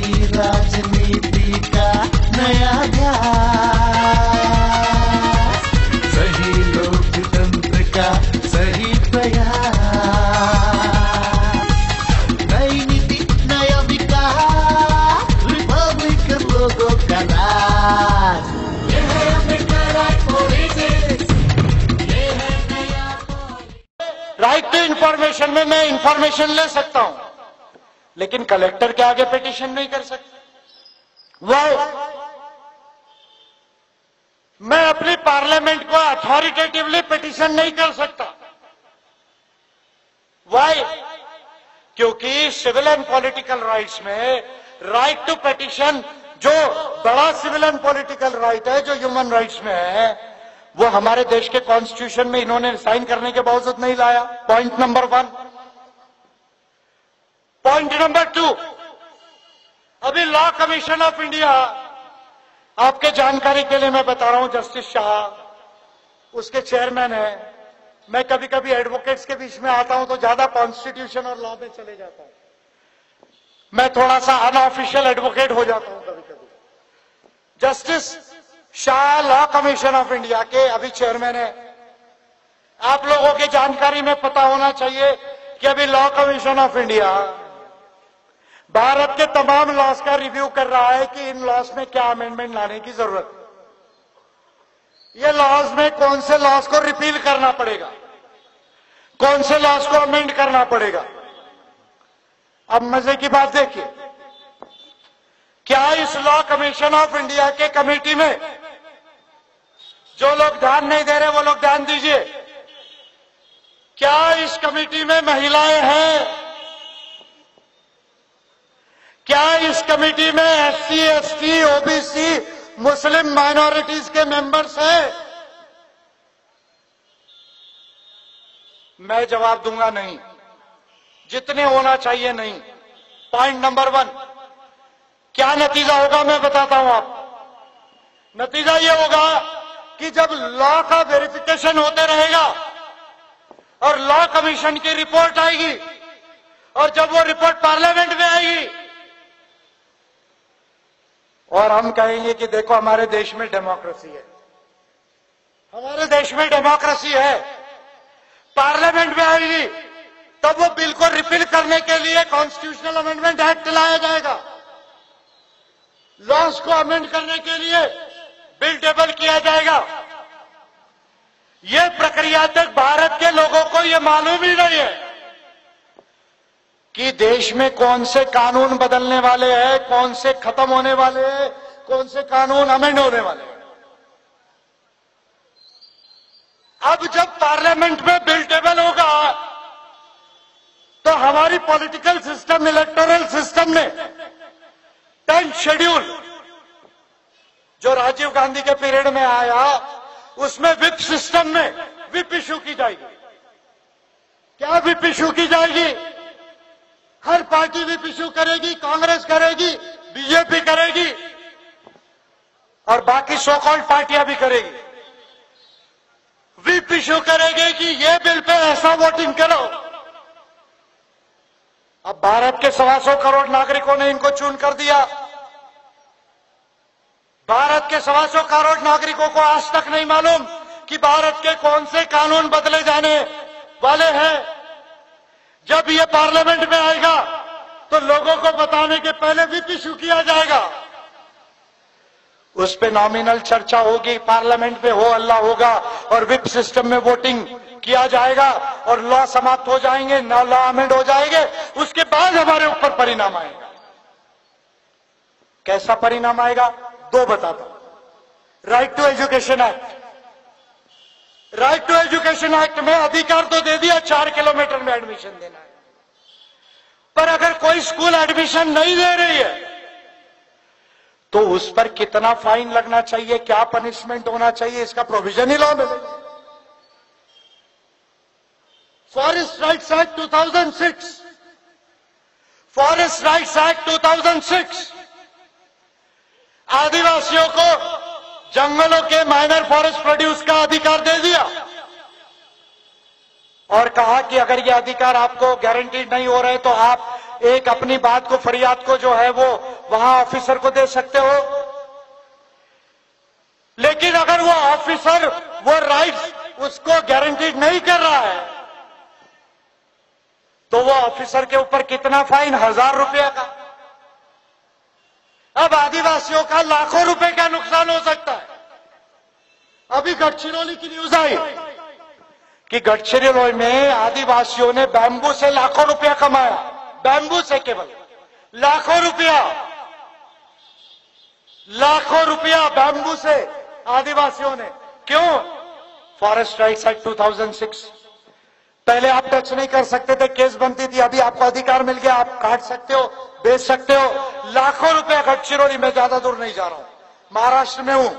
नई राजनीति का नया अध्याय, सही लोकतंत्र का सही प्रयास, नई नीति नया विकास, रिपब्लिकन लोगों का राज, ये है अम्बेडकर राज पॉलिटिक्स, ये है नया पॉलिटिक्स। राइट टू इंफॉर्मेशन में मैं इंफॉर्मेशन ले सकता हूं, लेकिन कलेक्टर के आगे पिटीशन नहीं कर सकता। वाई? मैं अपनी पार्लियामेंट को अथॉरिटेटिवली पिटीशन नहीं कर सकता। वाई? क्योंकि सिविल एंड पॉलिटिकल राइट्स में राइट टू पिटीशन, जो बड़ा सिविल एंड पॉलिटिकल राइट है, जो ह्यूमन राइट्स में है, वो हमारे देश के कॉन्स्टिट्यूशन में इन्होंने साइन करने के बावजूद नहीं लाया। Point number 1। पॉइंट नंबर 2, अभी लॉ कमीशन ऑफ इंडिया, आपके जानकारी के लिए मैं बता रहा हूं, जस्टिस शाह उसके चेयरमैन है। मैं कभी कभी एडवोकेट्स के बीच में आता हूं तो ज्यादा कॉन्स्टिट्यूशन और लॉ में चले जाता हूं, मैं थोड़ा सा अनऑफिशियल एडवोकेट हो जाता हूं कभी कभी। Justice Shah law commission of India के अभी चेयरमैन है। आप लोगों की जानकारी में पता होना चाहिए कि अभी law commission of India Bharat के तमाम लॉज का रिव्यू कर रहा है कि इन लॉज में क्या अमेंडमेंट लाने की जरूरत है, ये लॉज में कौन से लॉज को रिपील करना पड़ेगा, कौन से लॉज को अमेंड करना पड़ेगा। अब मजे की बात देखिए, क्या इस लॉ कमीशन ऑफ इंडिया के कमेटी में, जो लोग ध्यान नहीं दे रहे वो लोग ध्यान दीजिए, क्या इस कमेटी में महिलाएं हैं? क्या इस कमेटी में एससी, एसटी, ओबीसी, मुस्लिम माइनॉरिटीज के मेंबर्स हैं? मैं जवाब दूंगा नहीं, जितने होना चाहिए नहीं। पॉइंट नंबर 1, क्या नतीजा होगा मैं बताता हूं आपको। नतीजा यह होगा कि जब लॉ का वेरिफिकेशन होते रहेगा और लॉ कमीशन की रिपोर्ट आएगी, और जब वो रिपोर्ट पार्लियामेंट में आएगी और हम कहेंगे कि देखो हमारे देश में डेमोक्रेसी है, हमारे देश में डेमोक्रेसी है, पार्लियामेंट में आएगी, तब वो बिल को रिपील करने के लिए कॉन्स्टिट्यूशनल अमेंडमेंट एक्ट लाया जाएगा, लॉज को अमेंड करने के लिए बिल टेबल किया जाएगा। ये प्रक्रिया तक भारत के लोगों को ये मालूम ही नहीं है कि देश में कौन से कानून बदलने वाले हैं, कौन से खत्म होने वाले हैं, कौन से कानून अमेंड होने वाले हैं। अब जब पार्लियामेंट में बिल टेबल होगा तो हमारी पॉलिटिकल सिस्टम, इलेक्टोरल सिस्टम ने 10th शेड्यूल जो राजीव गांधी के पीरियड में आया, उसमें विप सिस्टम में विप इशू की जाएगी। क्या विप इशू की जाएगी? हर पार्टी विप इशू करेगी, कांग्रेस करेगी, बीजेपी करेगी और बाकी सो कॉल्ड पार्टियां भी करेगी। विप इशू करेगी कि ये बिल पे ऐसा वोटिंग करो। अब भारत के 125 करोड़ नागरिकों ने इनको चुन कर दिया। भारत के 125 करोड़ नागरिकों को आज तक नहीं मालूम कि भारत के कौन से कानून बदले जाने वाले हैं। जब ये पार्लियामेंट में आएगा तो लोगों को बताने के पहले विप इशू किया जाएगा, उस पे नॉमिनल चर्चा होगी, पार्लियामेंट में हो हल्ला होगा और विप सिस्टम में वोटिंग किया जाएगा और लॉ समाप्त हो जाएंगे, लॉ अमेंड हो जाएंगे। उसके बाद हमारे ऊपर परिणाम आएगा। कैसा परिणाम आएगा? 2 बताता हूं। Right to education act, right to education act में अधिकार तो दे दिया 4 किलोमीटर में एडमिशन देना है, पर अगर कोई स्कूल एडमिशन नहीं दे रही है तो उस पर कितना फाइन लगना चाहिए, क्या पनिशमेंट होना चाहिए, इसका प्रोविजन ही लॉ में नहीं। Forest rights act 2006, forest rights act 2006 आदिवासियों को जंगलों के माइनर फॉरेस्ट प्रोड्यूस का अधिकार दे दिया और कहा कि अगर ये अधिकार आपको गारंटीड नहीं हो रहे तो आप एक अपनी बात को, फरियाद को जो है वो वहां ऑफिसर को दे सकते हो। लेकिन अगर वो ऑफिसर वो राइट्स उसको गारंटीड नहीं कर रहा है तो वो ऑफिसर के ऊपर कितना फाइन? 1000 रुपया का। अब आदिवासियों का लाखों रुपए का नुकसान हो सकता है। अभी गढ़चिरौली की न्यूज आई कि गढ़चिरौली में आदिवासियों ने बैम्बू से लाखों रुपया कमाया। बैम्बू से केवल लाखों रुपया बैम्बू से आदिवासियों ने। क्यों? Forest rights act 2006। पहले आप टच नहीं कर सकते थे, केस बनती थी। अभी आपको अधिकार मिल गया, आप काट सकते हो, बेच सकते हो। लाखों रुपया गढ़चिरौली में, ज्यादा दूर नहीं जा रहा हूं, महाराष्ट्र में हूं।